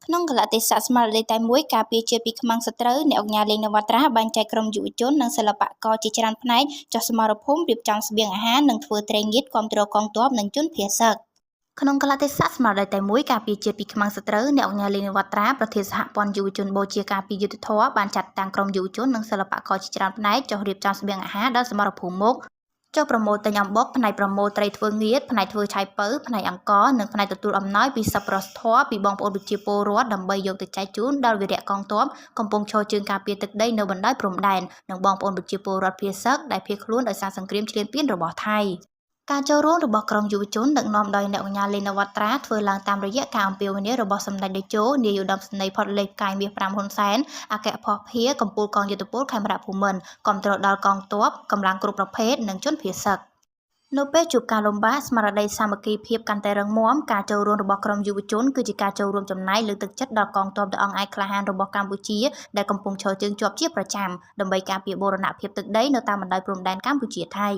ក្នុងកលៈទេសៈស្មារតីតែមួយការពារជាតិពីខ្មាំងសត្រូវអ្នកអង្គការលេងនវត្រាបែងចែកក្រុមយុវជននិងសិល្បករជាច្រើនផ្នែកចុះសមរភូមិរៀបចំស្បៀងអាហារនិងធ្វើត្រេងងៀតគាំទ្រកងទ័ពនិងជនភៀសឹកក្នុងកលៈទេសៈស្មារតីតែមួយការពារជាតិពីខ្មាំងសត្រូវអ្នកអង្គការលេងនវត្រាប្រធានសហព័ន្ធយុវជនបូជាការពារយុទ្ធធរបានចាត់តាំងក្រុមយុវជននិងសិល្បករជាច្រើនផ្នែកចុះរៀបចំស្បៀងអាហារដល់សមរភូមិមុខចុះប្រមូលទិញអំបុកផ្នែកប្រមូលត្រីធ្វើងៀតផ្នែកធ្វើឆៃពៅផ្នែកអង្ករនិងផ្នែកទទួលអំណោយពីសប្បុរសធម៌ពីបងប្អូនប្រជាពលរដ្ឋដើម្បីយកទៅចែកជូនដល់វីរៈកងទ័ពកំពុងឈរជើងការពារទឹកដីនៅបណ្ដោយព្រំដែននិងបងប្អូនប្រជាពលរដ្ឋភៀសសឹកដែលភៀសខ្លួនដោយសារសង្គ្រាមឈ្លានពានរបស់ថៃការចូលរួមរបស់ក្រុមយុវជនដឹកនាំដោយអ្នកអង្គការលេងនវត្រាធ្វើឡើងតាមរយៈការអំពាវនាវរបស់សម្ដេចតេជោនាយឧត្តមសេនីយ៍ផុតលេខផ្កាយមាស5ហ៊ុនសែនអគ្គភស្តុភារកំពូលកងយុទ្ធពលខេមរៈភូមិន្ទគាំទ្រដល់កងទ័ពកម្លាំងគ្រប់ប្រភេទនិងជនភៀសសឹកនៅពេលជួបការលំបាកស្មារតីសាមគ្គីភាពកាន់តែរឹងមាំការចូលរួមរបស់ក្រុមយុវជនគឺជាការចូលរួមចំណែកលើកទឹកចិត្តដល់កងទ័ពដ៏អង់អាចក្លាហានរបស់កម្ពុជាដែលកំពុងឈរជើងជាប់ជាប្រចាំដើម្បីការពារបូរណភាពទឹកដីនៅតាមបណ្ដោយព្រំដែនកម្ពុជាថៃ